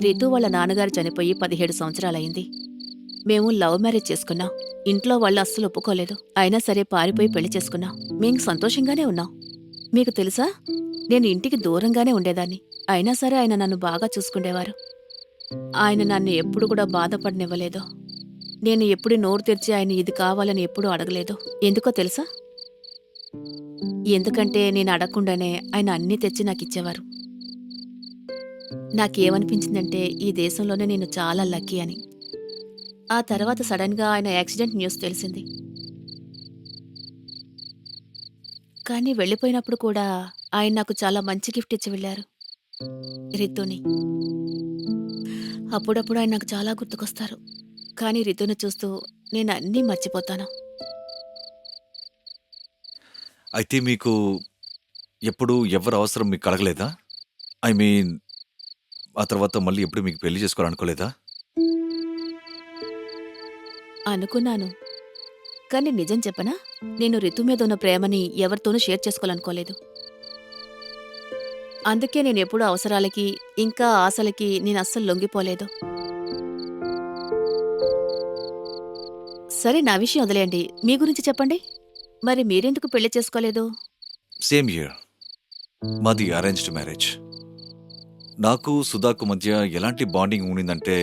రితు వాళ్ళ నాన్నగారు చనిపోయి 17 సంవత్సరాలయింది. మేము లవ్ మ్యారేజ్ చేసుకున్నాం. ఇంట్లో వాళ్ళు అస్సలు ఒప్పుకోలేదు. అయినా సరే పారిపోయి పెళ్లి చేసుకున్నాం. మేం సంతోషంగానే ఉన్నాం. మీకు తెలుసా, నేను ఇంటికి దూరంగానే ఉండేదాన్ని. అయినా సరే ఆయన నన్ను బాగా చూసుకుండేవారు. ఆయన నన్ను ఎప్పుడు కూడా బాధపడనివ్వలేదు. నేను ఎప్పుడు నోరు తెరిచి ఆయన ఇది కావాలని ఎప్పుడూ అడగలేదు. ఎందుకో తెలుసా? ఎందుకంటే నేను అడగకుండానే ఆయన అన్నీ తెచ్చి నాకిచ్చేవారు. నాకేమనిపించిందంటే ఈ దేశంలోనే నేను చాలా లక్కీ అని. ఆ తర్వాత సడన్గా ఆయన యాక్సిడెంట్ న్యూస్ తెలిసింది. కానీ వెళ్ళిపోయినప్పుడు కూడా ఆయన నాకు చాలా మంచి గిఫ్ట్ ఇచ్చి వెళ్ళారు, రితుని. అప్పుడప్పుడు ఆయన నాకు చాలా గుర్తుకొస్తారు. కానీ రితుని చూస్తూ నేను అన్నీ మర్చిపోతాను. అయితే మీకు ఎప్పుడు ఎవరి అవసరం మీకు కలగలేదా? ఐ మీన్ ఆ తర్వాత మళ్ళీ ఎప్పుడు మీకు పెళ్లి చేసుకోవాలనుకోలేదా? అనుకున్నాను. కానీ నిజం చెప్పనా, నేను రితు మీద ఉన్న ప్రేమని ఎవరితోనూ షేర్ చేసుకోవాలనుకోలేదు. అందుకే నేనెప్పుడూ అవసరాలకి, ఇంకా ఆశలకి నేనస్సలు లొంగిపోలేదు. సరే, నా విషయం వదిలేయండి. మీ గురించి చెప్పండి. మరి మీరెందుకు పెళ్లి చేసుకోలేదు? Same year. మాది అరేంజ్డ్ మ్యారేజ్. నాకు సుధాకు మధ్య ఎలాంటి బాండింగ్ ఉండిందంటే,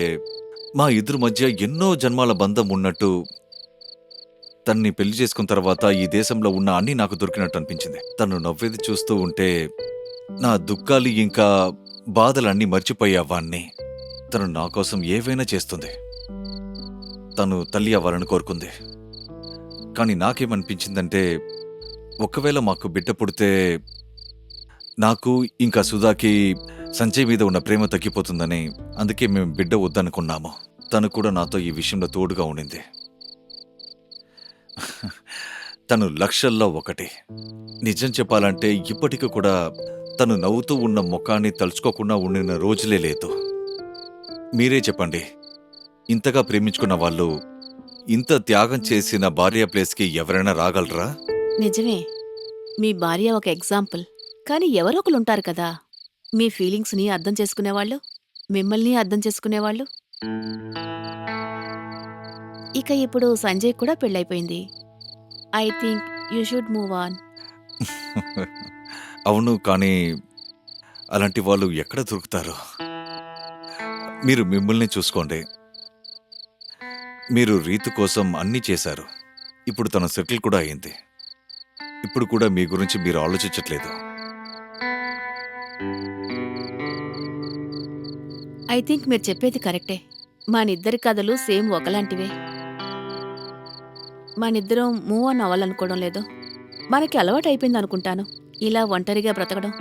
మా ఇద్దరి మధ్య ఎన్నో జన్మాల బంధం ఉన్నట్టు తన్ని పెళ్లి చేసుకున్న తర్వాత ఈ దేశంలో ఉన్న అన్నీ నాకు దొరికినట్టు అనిపించింది. తను నవ్వేది చూస్తూ ఉంటే నా దుఃఖాలు ఇంకా బాధలన్నీ మర్చిపోయేవాణ్ణి. తను నా కోసం ఏవైనా చేస్తుంది. తను తల్లి అవ్వాలని కోరుకుంది. కానీ నాకేమనిపించిందంటే, ఒకవేళ మాకు బిడ్డ పుడితే నాకు ఇంకా సుధాకి సంజయ్ మీద ఉన్న ప్రేమ తగ్గిపోతుందని, అందుకే మేము బిడ్డ వద్దనుకున్నాము. తను కూడా నాతో ఈ విషయంలో తోడుగా ఉండింది. తను లక్షల్లో ఒకటి. నిజం చెప్పాలంటే ఇప్పటికీ కూడా తను నవ్వుతూ ఉన్న ముఖాన్ని తలుచుకోకుండా ఉండిన రోజులే లేదు. మీరే చెప్పండి, ఇంతగా ప్రేమించుకున్న వాళ్ళు ఇంత త్యాగం చేసిన భార్య ప్లేస్కి ఎవరైనా రాగలరా? నిజమే, మీ భార్య ఒక ఎగ్జాంపుల్. కానీ ఎవరో ఒకరుంటారు కదా, మీ ఫీలింగ్స్ని అర్థం చేసుకునేవాళ్ళు, మిమ్మల్ని అర్థం చేసుకునేవాళ్ళు. ఇక ఇప్పుడు సంజయ్ కూడా పెళ్ళైపోయింది. I think you should move on. అవును, కానీ అలాంటి వాళ్ళు ఎక్కడ దొరుకుతారు? మీరు మిమ్మల్ని చూసుకోండి. మీరు రీతు కోసం అన్నీ చేశారు. ఇప్పుడు తన సెటిల్ కూడా అయింది. ఇప్పుడు కూడా మీ గురించి మీరు ఆలోచించట్లేదు. ఐ థింక్ మీరు చెప్పేది కరెక్టే. మనిద్దరి కథలు సేమ్ ఒకలాంటివే. మనిద్దరం మూవ్ ఆన్ అవ్వాలనుకోవడం లేదు. మనకి అలవాటు అయిపోయింది అనుకుంటాను ఇలా ఒంటరిగా బ్రతకడం.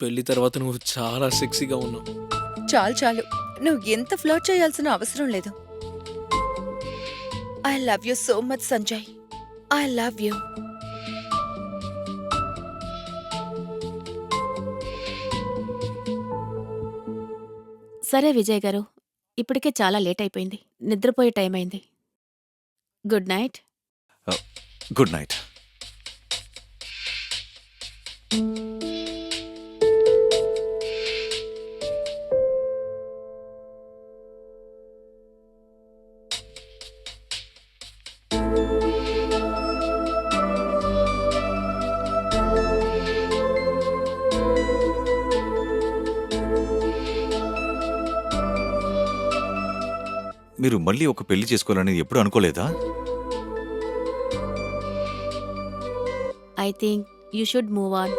పెళ్లి తర్వాత నువ్వు చాలా సెక్సీగా ఉన్నావు. చాలు చాలు, నువ్వు ఎంత ఫ్లర్ట్ చేయాల్సిన అవసరం లేదు. I love you so much Sanjay. I love you. సరే విజయ్ గారు, ఇప్పటికే చాలా లేట్ అయిపోయింది. నిద్రపోయే టైం అయింది. Good night. Good night. మీరు మళ్ళీ ఒక పెళ్లి చేసుకోవాలని ఎప్పుడు అనుకోలేదా? I think you should move on.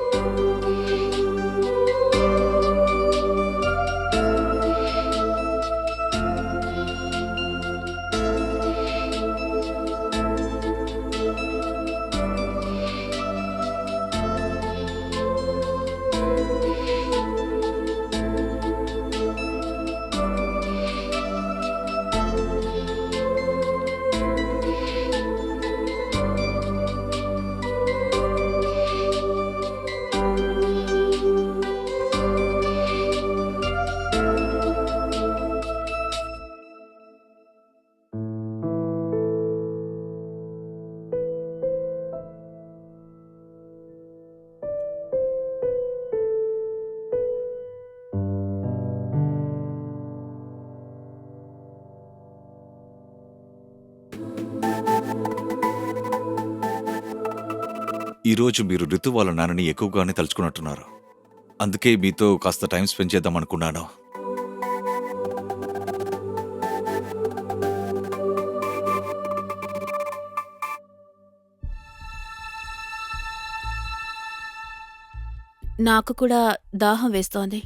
ఈరోజు మీరు రితు వాళ్ళ నాన్నని ఎక్కువగానే తలుచుకున్నట్టున్నారు. అందుకే మీతో కాస్త టైం స్పెండ్ చేద్దాం అనుకున్నాను. నాకు కూడా దాహం వేస్తోంది.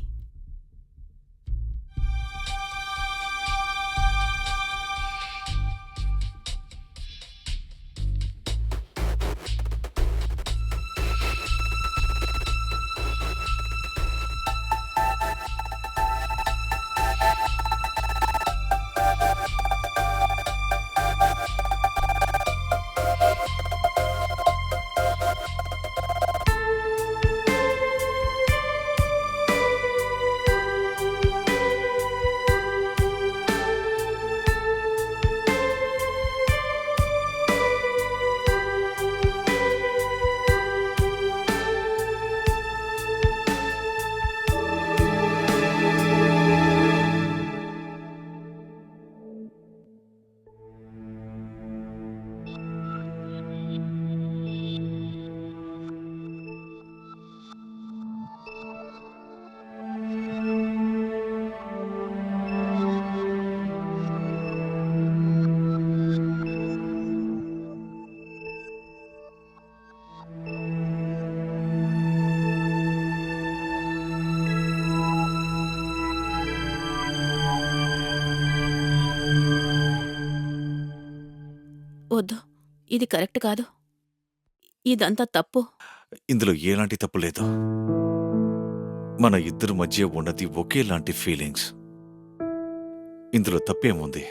వద్దు, ఇది కరెక్ట్ కాదు. ఇదంతా తప్పు. ఇందులో ఎలాంటి తప్పు లేదు. మన ఇద్దరి మధ్య ఉన్నది ఒకేలాంటి ఫీలింగ్స్. ఇందులో తప్పేముంది?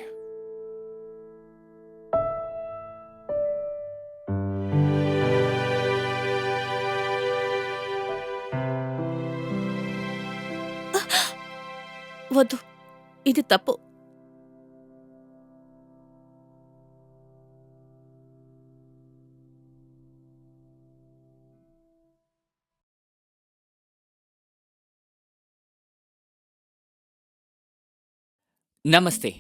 వద్దు, ఇది తప్పు. నమస్తే,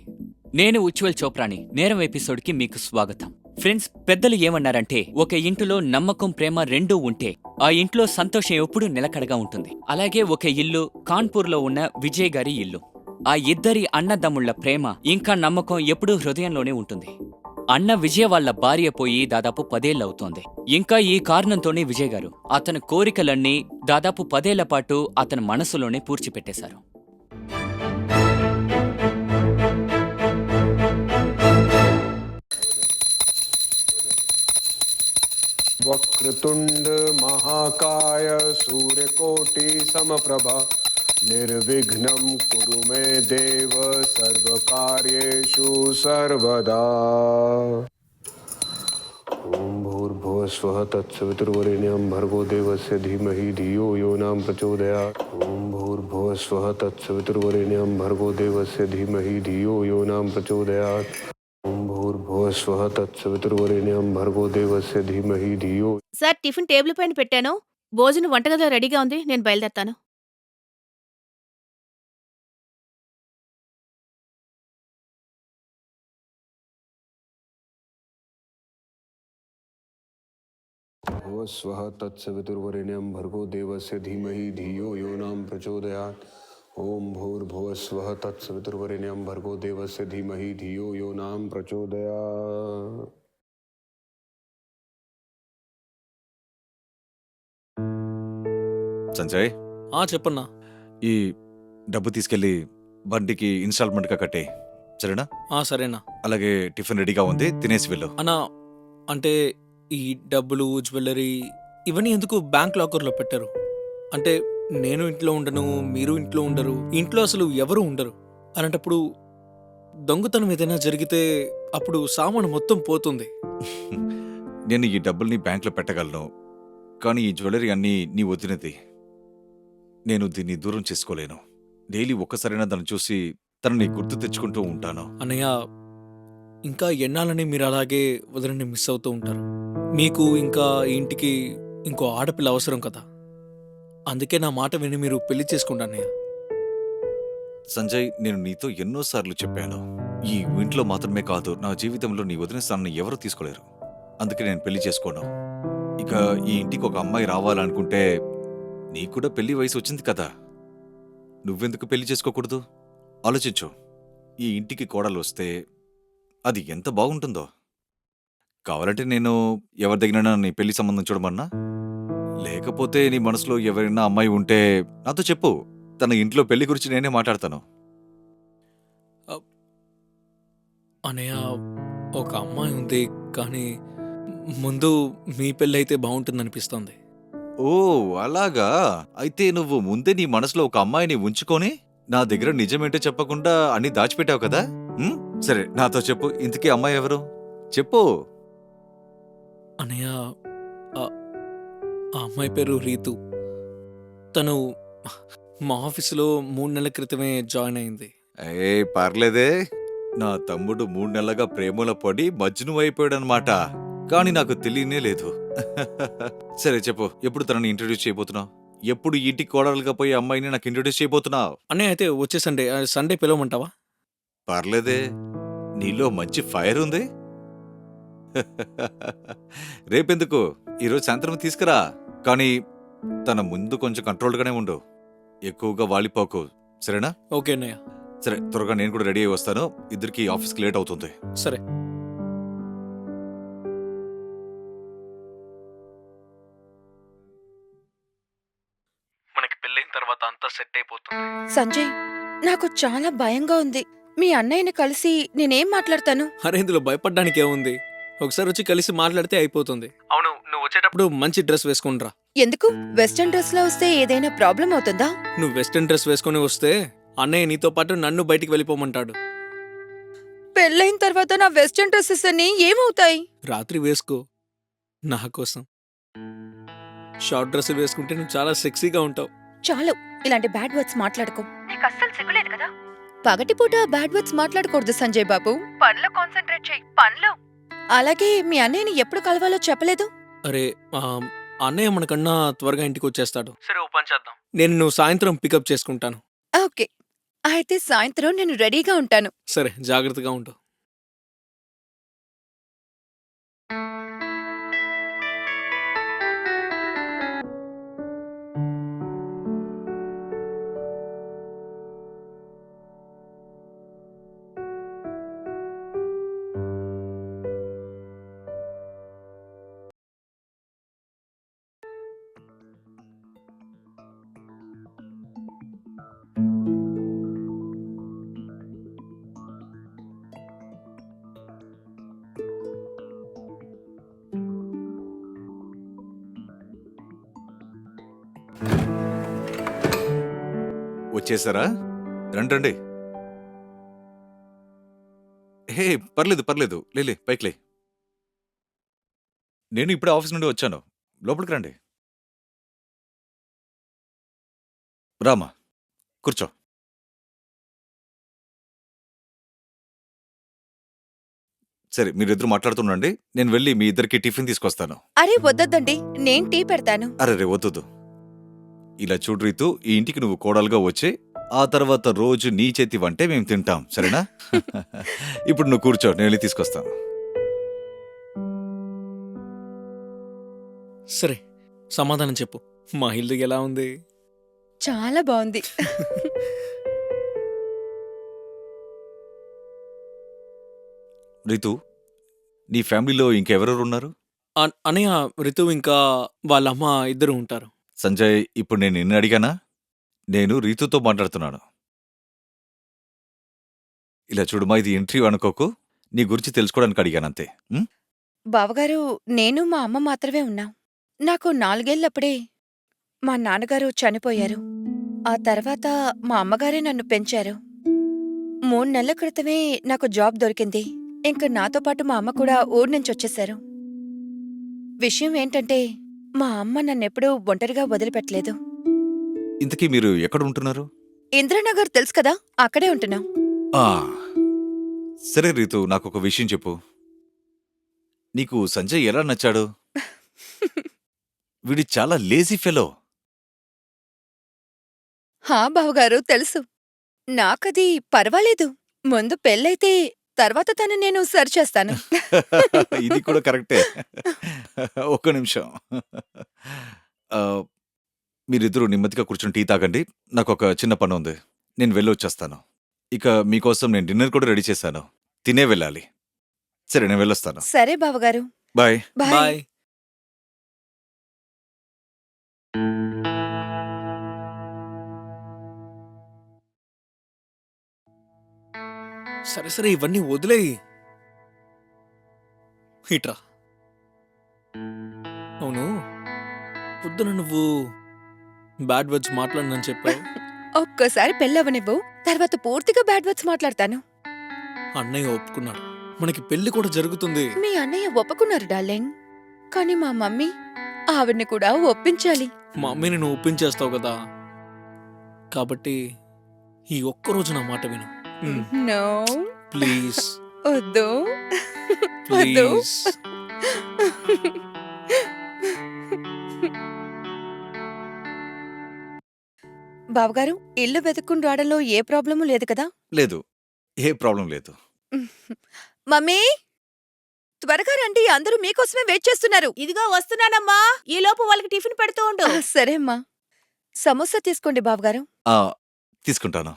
నేను ఉజ్వల్ చోప్రాని. నేరం ఎపిసోడ్కి మీకు స్వాగతం. ఫ్రెండ్స్, పెద్దలు ఏమన్నారంటే ఒక ఇంటిలో నమ్మకం, ప్రేమ రెండూ ఉంటే ఆ ఇంట్లో సంతోషం ఎప్పుడూ నిలకడగా ఉంటుంది. అలాగే ఒక ఇల్లు కాన్పూర్లో ఉన్న విజయ్ గారి ఇల్లు. ఆ ఇద్దరి అన్నదమ్ముళ్ల ప్రేమ ఇంకా నమ్మకం ఎప్పుడూ హృదయంలోనే ఉంటుంది. అన్న విజయ్ వాళ్ళ భార్య పోయి దాదాపు 10 ఏళ్లవుతోంది. ఇంకా ఈ కారణంతోనే విజయ్ గారు అతని కోరికలన్నీ దాదాపు 10 ఏళ్ల పాటు అతని మనసులోనే పూడ్చిపెట్టేశారు. वक्रतुंड महाकाय सूर्यकोटि समप्रभा निर्विघ्नं कुरु मे देव सर्वकार्येषु सर्वदा। ओम भूर्भुवः स्वः तत्सवितुर्वरेण्यं भर्गो देवस्य धीमहि धियो यो न प्रचोदयात्। ओम भूर्भुवः स्वः तत्सवितुर्वरेण्यं भर्गो देवस्य धीमहि धियो यो न प्रचोदयात्। ओम भूर्भुवः स्वः तत्सवितुर्वरेण्यं भर्गो देवस्य धीमहि धियो। సార్, టిఫిన్ టేబుల్ పైన పెట్టాను. భోజనం వంటగదిలో రెడీగా ఉంది. నేను బయలుదేరతాను. भुवः स्वः तत्सवितुर्वरेण्यं भर्गो देवस्य धीमहि धियो यो न प्रचोदयात्। ओम भूर्भुवः स्वः तत्सवितुर्वरेण्यं भर्गो देवस्य धीमहि धियो यो न प्रचोदयात्। సంజయ్, చెప్పన్నా. ఈ డబ్బు తీసుకెళ్లి బండికి ఇన్స్టాల్మెంట్ గా కట్టే, సరేనా? సరేనా. అలాగే టిఫిన్ రెడీగా ఉంది, తినేసి వెళ్ళు. అన్నా, అంటే ఈ డబ్బులు, జ్యువెలరీ ఇవన్నీ ఎందుకు బ్యాంక్ లాకర్లో పెట్టారు? అంటే నేను ఇంట్లో ఉండను, మీరు ఇంట్లో ఉండరు, ఇంట్లో అసలు ఎవరు ఉండరు. అలాంటప్పుడు దొంగతనం ఏదైనా జరిగితే అప్పుడు సామాను మొత్తం పోతుంది. నేను ఈ డబ్బుల్ని బ్యాంక్లో పెట్టగలను, కానీ ఈ జ్యువెలరీ అన్నీ నీ వదినది. నేను దీన్ని దూరం చేసుకోలేను. డైలీ ఒక్కసారైనా దాన్ని చూసి తనని గుర్తు తెచ్చుకుంటూ ఉంటాను. అన్నయ్య, ఇంకా ఎన్నాళ్ళని మీరు అలాగే వదిలిని మిస్ అవుతూ ఉంటారు. మీకు ఇంకా ఈ ఇంటికి ఇంకో ఆడపిల్ల అవసరం కదా. అందుకే నా మాట విని మీరు పెళ్లి చేసుకుంటా అన్నయ్య. సంజయ్, నేను నీతో ఎన్నోసార్లు చెప్పాను, ఈ ఇంట్లో మాత్రమే కాదు, నా జీవితంలో నీ వదిన స్థానాన్ని ఎవరూ తీసుకోలేరు. అందుకే నేను పెళ్లి చేసుకోను. ఇక ఈ ఇంటికి ఒక అమ్మాయి రావాలనుకుంటే నీకు కూడా పెళ్లి వయసు వచ్చింది కదా. నువ్వెందుకు పెళ్లి చేసుకోకూడదు? ఆలోచించు. ఈ ఇంటికి కోడలు వస్తే అది ఎంత బాగుంటుందో. కావాలంటే నేను ఎవరి దగ్గరైనా నీ పెళ్లి సంబంధం చూడమన్నా, లేకపోతే నీ మనసులో ఎవరైనా అమ్మాయి ఉంటే నాతో చెప్పు. తన ఇంట్లో పెళ్లి గురించి నేనే మాట్లాడతాను. అనయ్య, ఒక అమ్మాయి ఉంది, కానీ ముందు మీ పెళ్ళి అయితే బాగుంటుంది అనిపిస్తోంది. ఓ అలాగా. అయితే నువ్వు ముందే నీ మనసులో ఒక అమ్మాయిని ఉంచుకొని నా దగ్గర నిజమేంటో చెప్పకుండా అన్ని దాచిపెట్టావు కదా. ఉమ్, సరే నాతో చెప్పు, ఇంతకీ అమ్మాయి ఎవరు? చెప్పు. అనయ్య, ఆ ఆ అమ్మాయి పేరు రీతు. తను మా ఆఫీసులో 3 నెలల క్రితమే జాయిన్ అయింది. ఏ పర్లేదే. నా తమ్ముడు 3 నెలలుగా ప్రేమలో పడి మజ్ను అయిపోయాడనమాట. కానీ నాకు తెలియనే లేదు. సరే చెప్పు, ఎప్పుడు తనని ఇంట్రడ్యూస్ చేయబోతున్నావు? ఎప్పుడు ఈ ఇంటికి కోడలుగా పోయే అమ్మాయిని నాకు ఇంట్రడ్యూస్ చేయబోతున్నావు? అన్నయ్య, అయితే వచ్చే సండే పిలవమంటావా? పర్లేదే, నీలో మంచి ఫైర్ ఉంది. రేపెందుకు, ఈరోజు సాయంత్రం తీసుకురా. కానీ తన ముందు కొంచెం కంట్రోల్గానే ఉండు, ఎక్కువగా వాలిపోకు, సరేనా? ఓకే అన్నయ్య. సరే, త్వరగా నేను కూడా రెడీ అయి వస్తాను. ఇద్దరికి ఆఫీస్కి లేట్ అవుతుంది. సరే. మనకి పెళ్ళైన తర్వాత అంతా సెట్ అయిపోతుంది. సంజయ్, నాకు చాలా భయంగా ఉంది. మీ అన్నయ్యని కలిసి నేనేం మాట్లాడతాను? అరే, ఇందులో భయపడ్డానికి ఏముంది? ఒకసారి వచ్చి కలిసి మాట్లాడితే అయిపోతుంది. అవును, నువ్వు వచ్చేటప్పుడు మంచి డ్రెస్ వేసుకునిరా. ఎందుకు? వెస్టర్న్ డ్రెస్ లో వస్తే ఏదైనా ప్రాబ్లం అవుతుందా? నువ్వు వెస్టర్న్ డ్రెస్ వేసుకుని వస్తే అన్నయ్య నీతో పాటు నన్ను బయటికి వెళ్ళిపోమంటాడు. పెళ్ళైన తర్వాత నా వెస్టర్న్ డ్రెస్సెస్ అన్ని ఏమవుతాయి? రాత్రి వేసుకో, నా కోసం. షార్ట్ డ్రెస్ వేసుకుంటే నువ్వు చాలా సెక్సీగా ఉంటావు. చాలు, ఇలాంటి బ్యాడ్ వర్డ్స్ మాట్లాడుకో. నీకు అస్సలు సిగ్గులేదు కదా? పగటిపూట బ్యాడ్ వర్డ్స్ మాట్లాడకూడదు సంజయ్ బాబు. పనిలో కాన్సంట్రేట్ చేయి, పనిలో. అలాగే మీ అన్నయ్యని ఎప్పుడు కలవాలో చెప్పలేదు? అరే, అన్నయ్య మనకన్నా త్వరగా ఇంటికి వచ్చేస్తాడు. సరే, ఓ పని చేద్దాం. నువ్వు సాయంత్రం పికప్ చేసుకుంటాను. ఓకే, అయితే సాయంత్రం నేను రెడీగా ఉంటాను. సరే, జాగ్రత్తగా ఉండు. వచ్చేసారా? రండి. హే, పర్లేదు పర్లేదు, లేలే, పైకిలే. నేను ఇప్పుడే ఆఫీస్ నుండి వచ్చాను. లోపలికి రండి. రామా, కూర్చో. సరే, మీరిద్దరు మాట్లాడుతుండండి. నేను వెళ్ళి మీ ఇద్దరికి టిఫిన్ తీసుకొస్తాను. అరే వద్దొద్దండి, నేను టీ పెడతాను. అరే వద్దు. ఇలా చూడు రీతు, ఈ ఇంటికి నువ్వు కోడలుగా వచ్చి ఆ తర్వాత రోజు నీ చేతి వంటే మేము తింటాం, సరేనా? ఇప్పుడు నువ్వు కూర్చో, నేను వెళ్ళి తీసుకొస్తాను. సరే, సమాధానం చెప్పు. మా ఇల్లు ఎలా ఉంది? చాలా బాగుంది. రీతు, నీ ఫ్యామిలీలో ఇంకెవరెవరు ఉన్నారు? అన్నయ్య, రితు ఇంకా వాళ్ళ అమ్మ ఇద్దరు ఉంటారు. సంజయ్, ఇప్పుడు నేను నిన్ను అడిగానా? నేను రీతుతో మాట్లాడుతున్నాను. ఇలా చూడుమా, ఇది ఇంటర్వ్యూ అనుకోకు. నీ గురించి తెలుసుకోవడానికి అడిగానంతే. ఉం? బావగారు, నేను మా అమ్మ మాత్రమే ఉన్నాం. నాకు 4 ఏళ్లప్పుడే మా నాన్నగారు చనిపోయారు. ఆ తర్వాత మా అమ్మగారే నన్ను పెంచారు. 3 నెలల క్రితమే నాకు జాబ్ దొరికింది. ఇంక నాతో పాటు మా అమ్మ కూడా ఊరు నుంచి వచ్చేశారు. విషయం ఏంటంటే మా అమ్మ నన్నెప్పుడూ ఒంటరిగా వదిలిపెట్టలేదు. ఇంతకీ మీరు ఎక్కడ ఉంటున్నారు? ఇంద్రనగర్ తెలుసు కదా, అక్కడే ఉంటున్నాం. ఆ, సరే రీతు, నాకొక విషయం చెప్పు. నీకు సంజయ్ ఎలా నచ్చాడు? వీడి చాలా లేజీ ఫెలో. హా బావగారు, తెలుసు. నాకది పర్వాలేదు. ముందు పెళ్ళైతే తర్వాత తను నేను సరి చేస్తాను. ఇది కూడా కరెక్టే. ఒక్క నిమిషం. ఆ, మీరిద్దరూ నెమ్మదిగా కూర్చొని టీ తాగండి. నాకొక చిన్న పనుంది. నేను వెళ్ళొచ్చేస్తాను. ఇక మీకోసం నేను డిన్నర్ కూడా రెడీ చేశాను. తినే వెళ్ళాలి. సరే నేను వెళ్ళొస్తాను. సరే బావగారు. బాయ్. బాయ్. బాయ్. సరే సరే ఇవన్నీ వదిలేయి. ఇట్రా. అవును, పొద్దున నువ్వు బ్యాడ్ వర్డ్స్ మాట్లాడనని చెప్పావు. ఒక్కసారి పెళ్ళవనివ్వు, తర్వాత పూర్తిగా బ్యాడ్ వర్డ్స్ మాట్లాడతాను. అన్నయ్య ఒప్పుకున్నాడు. మనకి పెళ్లి కూడా జరుగుతుంది. మీ అన్నయ్య ఒప్పుకున్నారు డార్లింగ్. కానీ మా మమ్మీ ఆవిడ్ని కూడా ఒప్పించాలి. మా అమ్మని నువ్వు ఒప్పించేస్తావు కదా, కాబట్టి ఈ ఒక్కరోజు నా మాట విను. నో, ప్లీజ్ వద్దు, వద్దు. ప్లీజ్. బావగారు, ఇల్లు వెతుక్కుని రావడంలో ఏ ప్రాబ్లము లేదు కదా? లేదు, ఏ ప్రాబ్లం లేదు. మమ్మీ, త్వరగా రండి, అందరూ మీకోసమే వెయిట్ చేస్తున్నారు. ఇదిగో వస్తున్నానమ్మా. ఈ లోపు వాళ్ళకి టిఫిన్ పెడుతూ ఉండు. సరే అమ్మా. సమోసా తీసుకోండి బావగారు. ఆ, తీసుకుంటాను.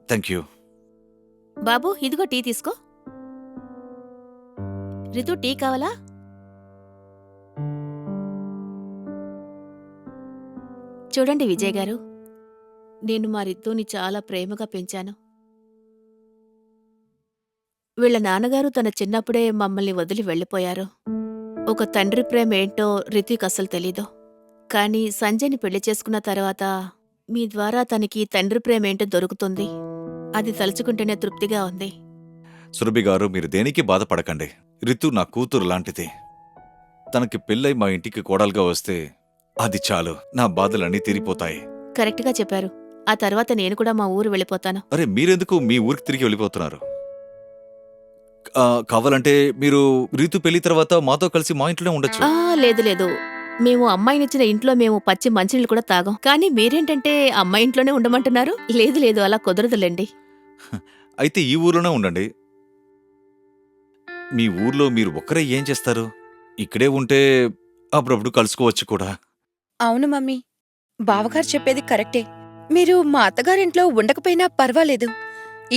Thank you. బాబు ఇదిగో టీ తీసుకో. రితు టీ కావాలా? చూడండి విజయ్ గారు, నేను మా రితుని చాలా ప్రేమగా పెంచాను. వీళ్ళ నాన్నగారు తన చిన్నప్పుడే మమ్మల్ని వదిలి వెళ్ళిపోయారు. ఒక తండ్రి ప్రేమ ఏంటో రితుకి అసలు తెలీదు. కానీ సంజయ్ని పెళ్లి చేసుకున్న తర్వాత మీ ద్వారా తనకి తండ్రి ప్రేమ ఏంటో దొరుకుతుంది. అది తలుచుకుంటేనే తృప్తిగా ఉంది. సురభి గారు, మీరు దేనికి బాధపడకండి. రితు నా కూతురు లాంటిది. తనకి పెళ్ళై మా ఇంటికి కోడలుగా వస్తే అది చాలు, నా బాధలన్నీ తీరిపోతాయి. కరెక్ట్గా చెప్పారు. ఆ తర్వాత నేను కూడా మా ఊరు వెళ్ళిపోతాను. అరే, మీరెందుకు మీ ఊరికి తిరిగి వెళ్ళిపోతున్నారు? కావాలంటే మీరు రీతు పెళ్లి తర్వాత మాతో కలిసి మా ఇంట్లోనే ఉండొచ్చు. లేదు లేదు, మేము అమ్మాయినిచ్చిన ఇంట్లో మేము పచ్చి మంచినీళ్ళు కూడా తాగం. కానీ మీరేంటంటే అమ్మాయి ఇంట్లోనే ఉండమంటున్నారు? లేదు లేదు, అలా కుదరదులేండి. అయితే ఈ ఊర్లోనే ఉండండి. మీ ఊర్లో మీరు ఒక్కరే ఏం చేస్తారు? ఇక్కడే ఉంటే అప్పుడప్పుడు కలుసుకోవచ్చు కూడా. అవును మమ్మీ, బావగారు చెప్పేది కరెక్టే. మీరు మా అత్తగారింట్లో ఉండకపోయినా పర్వాలేదు,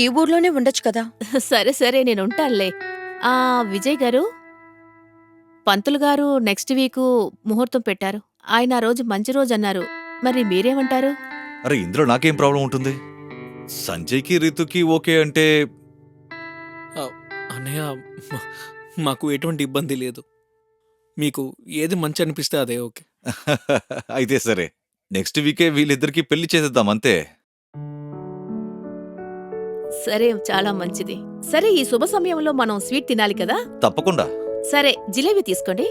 ఈ ఊర్లోనే ఉండొచ్చు కదా. సరే సరే, నేను ఉంటానులే. విజయ్ గారు, పంతులు గారు నెక్స్ట్ వీకు ముహూర్తం పెట్టారు. ఆయన ఆ రోజు మంచి రోజు అన్నారు. మరి మీరేమంటారు? అరే, ఇందులో నాకేం ప్రాబ్లం ఉంటుంది? సంజయ్కి రీతుకి ఓకే అంటే అన్నయ్య, మాకు ఎటువంటి ఇబ్బంది లేదు. మీకు ఏది మంచి అనిపిస్తే అదే ఓకే. అయితే సరే, నెక్స్ట్ వీకే వీళ్ళిద్దరికి పెళ్లి చేసేద్దాం అంతే. సరే, చాలా మంచిది. సరే, ఈ శుభ సమయంలో మనం స్వీట్ తినాలి కదా. తప్పకుండా. సరే, జిలేబీ తీసుకోండి.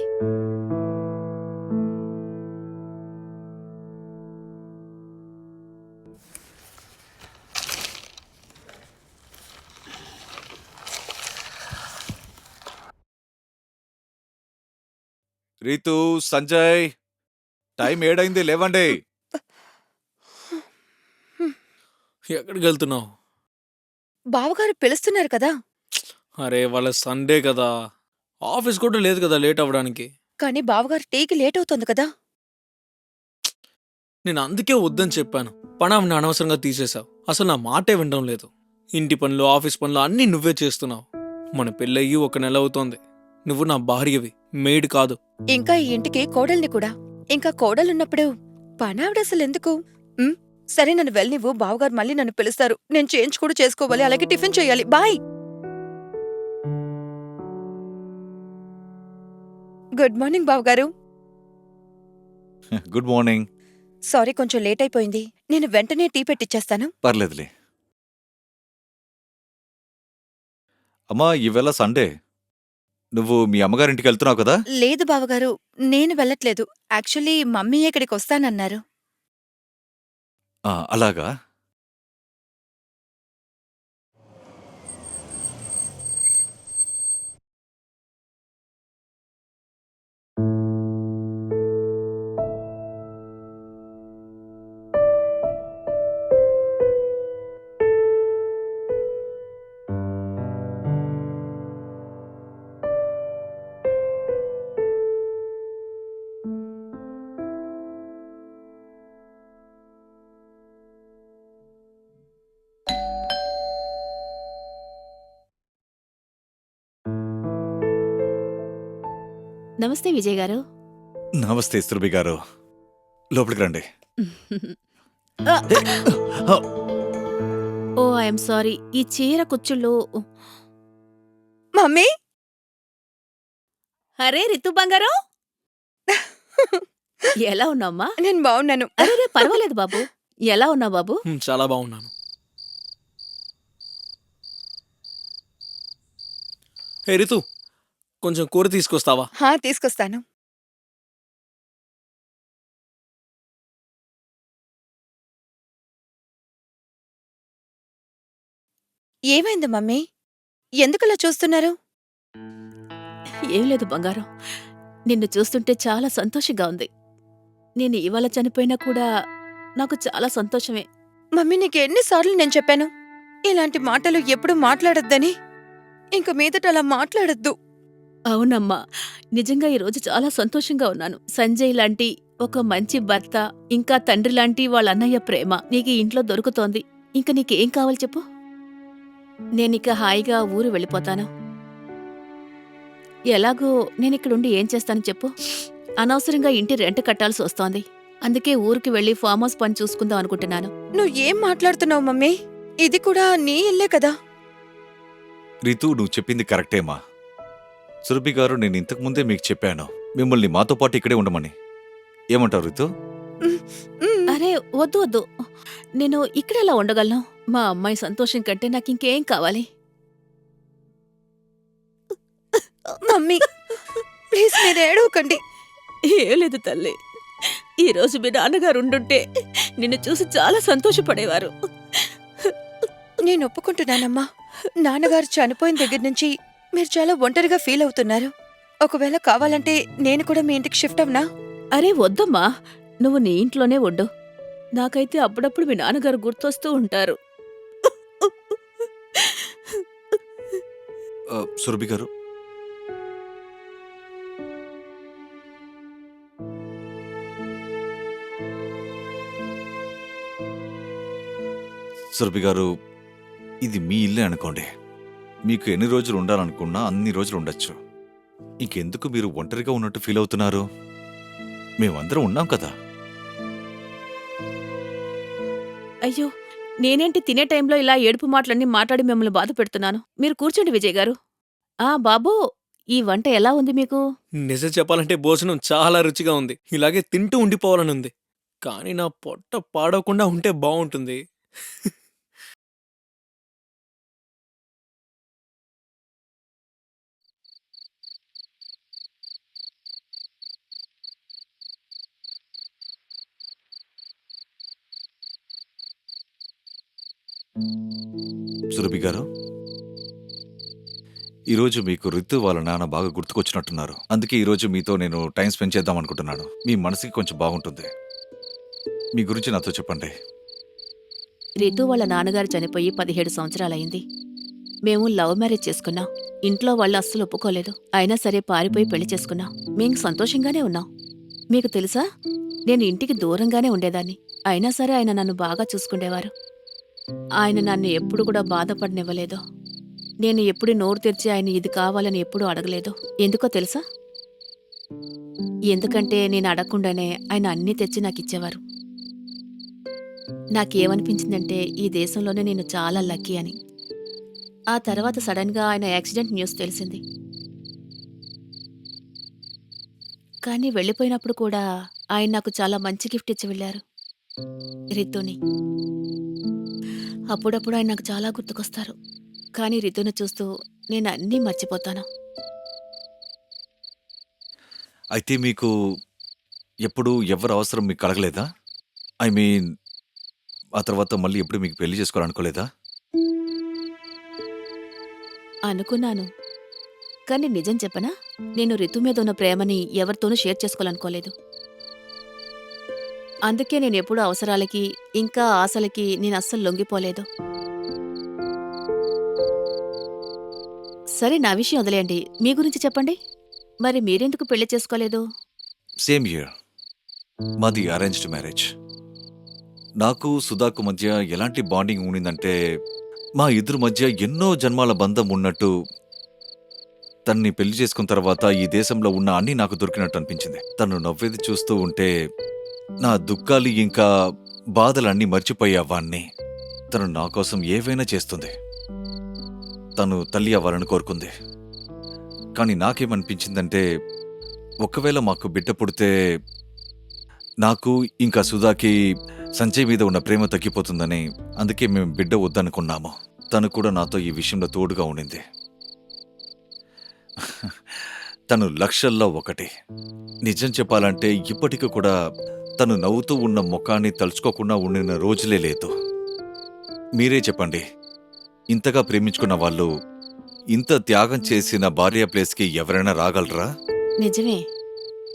రీతు, సంజయ్, టైం 7 లేవండి. ఎక్కడికి వెళ్తున్నావు? బావగారు పిలుస్తున్నారు కదా. అరే, వాళ్ళ సండే కదా, ఆఫీస్ కూడా లేదు కదా లేట్ అవ్వడానికి. కానీ బావగారు టీకి లేట్ అవుతుంది కదా. నేను అందుకే వద్దని చెప్పాను. పనాన్ని అనవసరంగా తీసేశావు. అసలు నా మాటే వినడం లేదు. ఇంటి పనులు, ఆఫీస్ పనులు అన్నీ నువ్వే చేస్తున్నావు. మన పెళ్ళయ్యి 1 నెల అవుతోంది. నువ్వు నా భార్యవి, మేడ్ కాదు. ఇంకా ఈ ఇంటికి కోడల్ని కూడా. ఇంకా కోడలున్నప్పుడు పనావిడసలెందుకు? సరే, నన్ను వెళ్ళనివ్వు, బావగారు మళ్ళీ నన్ను పిలుస్తారు. నేను చేంజ్ కూడా చేసుకోవాలి, అలాగే టిఫిన్ చేయాలి. బాయ్. గుడ్ మార్నింగ్ బావగారు. Good morning. సారీ, కొంచెం లేట్ అయిపోయింది. నేను వెంటనే టీ పెట్టిచ్చేస్తాను. పర్లేదులే. అమ్మా, ఈవేళ సండే. నువ్వు మీ అమ్మగారింటికి వెళ్తున్నావు కదా? లేదు బావగారు, నేను వెళ్ళట్లేదు. యాక్చువల్లీ మమ్మీ ఇక్కడికి వస్తానన్నారు. అలాగా. నమస్తే విజయ్ గారు. నమస్తే సురభి గారు, లోపలికి రండి. ఆ, ఆ, ఓ ఐఎమ్ సారీ. ఈ చీర కుచ్చుళ్ళు. మమ్మీ అరే రితు బంగారం, ఎలా ఉన్నావమ్మా? నేను బాగున్నాను. అరే రే పర్వాలేదు బాబు. ఎలా ఉన్నావు బాబు? చాలా బాగున్నాను. హే రితు, కొంచెం కూర తీసుకొస్తావా? తీసుకొస్తాను. ఏమైంది మమ్మీ? ఎందుకలా చూస్తున్నారు? ఏం లేదు బంగారం. నిన్ను చూస్తుంటే చాలా సంతోషంగా ఉంది. నేను ఇవాళ చనిపోయినా కూడా నాకు చాలా సంతోషమే. మమ్మీ నీకెన్నిసార్లు నేను చెప్పాను ఇలాంటి మాటలు ఎప్పుడు మాట్లాడొద్దని. ఇంక మీదట అలా మాట్లాడొద్దు. అవునమ్మా, నిజంగా ఈరోజు చాలా సంతోషంగా ఉన్నాను. సంజయ్ లాంటి ఒక మంచి భర్త, ఇంకా తండ్రి లాంటి వాళ్ళ అన్నయ్య ప్రేమ నీకు ఈ ఇంట్లో దొరుకుతోంది. ఇంక నీకేం కావాలి చెప్పు? నేనిక హాయిగా ఊరు వెళ్ళిపోతాను. ఎలాగో నేనిక్కడుండి ఏం చేస్తాను చెప్పు? అనవసరంగా ఇంటి రెంట్ కట్టాల్సి వస్తోంది. అందుకే ఊరికి వెళ్ళి ఫామ్ హౌస్ పని చూసుకుందాం అనుకుంటున్నాను. నువ్వు ఏం మాట్లాడుతున్నావు మమ్మీ? ఇది కూడా నీ ఇల్లే కదా. రితు, నువ్వు చెప్పింది కరెక్టేమా. సురభి గారు, నేను ఇంతకు ముందే మీకు చెప్పాను మిమ్మల్ని మాతో పాటు ఇక్కడే ఉండమని. ఏమంటావు రితు? మ్, అరే వద్దు వద్దు, నేను ఇక్కడెలా ఉండగలను? మా అమ్మాయి సంతోషం కంటే నాకింకేం కావాలి? మమ్మీ ప్లీజ్ మీరు ఏడవకండి. ఏం లేదు తల్లి, ఈరోజు మీ నాన్నగారు ఉండుంటే నిన్ను చూసి చాలా సంతోషపడేవారు. నేను ఒప్పుకుంటున్నానమ్మా. నాన్నగారు చనిపోయిన దగ్గర నుంచి మీరు చాలా ఒంటరిగా ఫీల్ అవుతున్నారు. ఒకవేళ కావాలంటే నేను కూడా మీ ఇంటికి షిఫ్ట్ అవునా? అరే వద్దమ్మా, నువ్వు నీ ఇంట్లోనే ఉండు. నాకైతే అప్పుడప్పుడు మీ నాన్నగారు గుర్తొస్తూ ఉంటారు. సురభి గారు, సురభి గారు, ఇది మీ ఇల్లే అనుకోండి. మీకు ఎన్ని రోజులు ఉండాలనుకున్నా అన్ని రోజులు ఉండొచ్చు. ఇంకెందుకు మీరు ఒంటరిగా ఉన్నట్టు ఫీల్ అవుతున్నారు? మేమందరం ఉన్నాం కదా. అయ్యో, నేనేంటి తినే టైంలో ఇలా ఏడుపు మాటలన్నీ మాట్లాడి మిమ్మల్ని బాధ పెడుతున్నాను. మీరు కూర్చోండి విజయ్ గారు. బాబూ, ఈ వంట ఎలా ఉంది మీకు? నిజం చెప్పాలంటే భోజనం చాలా రుచిగా ఉంది. ఇలాగే తింటూ ఉండిపోవాలని ఉంది. కానీ నా పొట్ట పాడవకుండా ఉంటే బాగుంటుంది. సురభి గారు, ఈరోజు మీకు రితు వాళ్ళ నాన్న బాగా గుర్తుకొచ్చినట్టున్నారు. అందుకే ఈరోజు మీతో నేను టైం స్పెండ్ చేద్దాం అనుకుంటున్నాను. మీ మనసుకి కొంచెం బాగుంటుంది. మీ గురించి నాతో చెప్పండి. రితు వాళ్ళ నాన్నగారు చనిపోయి 17 సంవత్సరాలయింది. మేము లవ్ మ్యారేజ్ చేసుకున్నాం. ఇంట్లో వాళ్ళు అస్సలు ఒప్పుకోలేదు. అయినా సరే పారిపోయి పెళ్లి చేసుకున్నాం. మేం సంతోషంగానే ఉన్నాం. మీకు తెలుసా, నేను ఇంటికి దూరంగానే ఉండేదాన్ని. అయినా సరే ఆయన నన్ను బాగా చూసుకుండేవారు. ఆయన నన్ను ఎప్పుడు కూడా బాధపడనివ్వలేదు. నేను ఎప్పుడు నోరు తెరిచి ఆయన ఇది కావాలని ఎప్పుడూ అడగలేదు. ఎందుకో తెలుసా? ఎందుకంటే నేను అడగకుండానే ఆయన అన్నీ తెచ్చి నాకిచ్చేవారు. నాకేమనిపించిందంటే ఈ దేశంలోనే నేను చాలా లక్కీ అని. ఆ తర్వాత సడన్గా ఆయన యాక్సిడెంట్ న్యూస్ తెలిసింది. కానీ వెళ్ళిపోయినప్పుడు కూడా ఆయన నాకు చాలా మంచి గిఫ్ట్ ఇచ్చి వెళ్ళారు, రితుని. అప్పుడప్పుడు ఆయన నాకు చాలా గుర్తుకొస్తారు. కానీ రితుని చూస్తూ నేను అన్నీ మర్చిపోతాను. అయితే మీకు ఎప్పుడు ఎవరి అవసరం మీకు కలగలేదా? ఐ మీన్, ఆ తర్వాత మళ్ళీ ఎప్పుడు మీకు పెళ్లి చేసుకోవాలనుకోలేదా? అనుకున్నాను. కానీ నిజం చెప్పనా, నేను రితు మీద ఉన్న ప్రేమని ఎవరితోనూ షేర్ చేసుకోవాలనుకోలేదు. అందుకే నేను ఎప్పుడూ అవసరాలకి ఇంకా ఆశలకి నేను అస్సలు లొంగిపోలేదు. సరే, నా విషయం వదిలేయండి. మీ గురించి చెప్పండి. మరి మీరెందుకు పెళ్లి చేసుకోలేదు? Same year. మాది అరేంజ్డ్ మ్యారేజ్. నాకు సుధాకు మధ్య ఎలాంటి బాండింగ్ ఉండిందంటే, మా ఇద్దరి మధ్య ఎన్నో జన్మాల బంధం ఉన్నట్టు తన్ని పెళ్లి చేసుకున్న తర్వాత ఈ దేశంలో ఉన్న అన్నీ నాకు దొరికినట్టు అనిపించింది. తను నవ్వేది చూస్తూ ఉంటే నా దుఃఖాలు ఇంకా బాధలన్నీ మర్చిపోయేవాణ్ణి. తను నా కోసం ఏవైనా చేస్తుంది. తను తల్లి అవ్వాలని కోరుకుంది. కానీ నాకేమనిపించిందంటే ఒకవేళ మాకు బిడ్డ పుడితే నాకు ఇంకా సుధాకి సంజయ్ మీద ఉన్న ప్రేమ తగ్గిపోతుందని, అందుకే మేము బిడ్డ వద్దనుకున్నాము. తను కూడా నాతో ఈ విషయంలో తోడుగా ఉండింది. తను లక్షల్లో ఒకటి. నిజం చెప్పాలంటే ఇప్పటికీ కూడా తను నవ్వుతూ ఉన్న ముఖాన్ని తలుచుకోకుండా ఉండిన రోజులే లేదు. మీరే చెప్పండి, ఇంతగా ప్రేమించుకున్న వాళ్ళు ఇంత త్యాగం చేసిన భార్య ప్లేస్కి ఎవరైనా రాగలరా? నిజమే,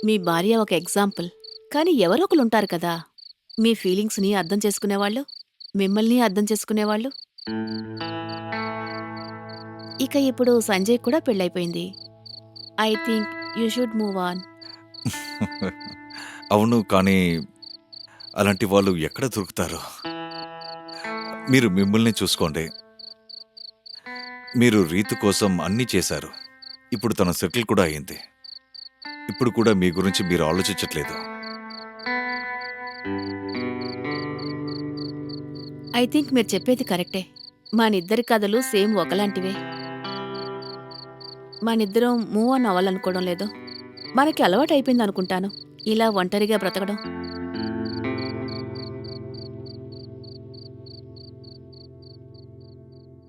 మీ భార్య ఒక ఎగ్జాంపుల్. కానీ ఎవరో ఒకరుంటారు కదా, మీ ఫీలింగ్స్ని అర్థం చేసుకునేవాళ్ళు, మిమ్మల్ని అర్థం చేసుకునేవాళ్ళు. ఇక ఇప్పుడు సంజయ్ కూడా పెళ్ళైపోయింది. I think you should move on. అవును, కానీ అలాంటి వాళ్ళు ఎక్కడ దొరుకుతారు? మీరు మిమ్మల్ని చూసుకోండి. మీరు రీతు కోసం అన్నీ చేశారు. ఇప్పుడు తన సెటిల్ కూడా అయింది. ఇప్పుడు కూడా మీ గురించి మీరు ఆలోచించట్లేదు. ఐ థింక్ మీరు చెప్పేది కరెక్టే. మనిద్దరి కథలు సేమ్ ఒకలాంటివే. మనిద్దరం మూవ్ ఆన్ అవ్వాలనుకోవడం లేదు. మనకి అలవాటు అయిపోయింది అనుకుంటాను ఇలా ఒంటరిగా బ్రతకడం.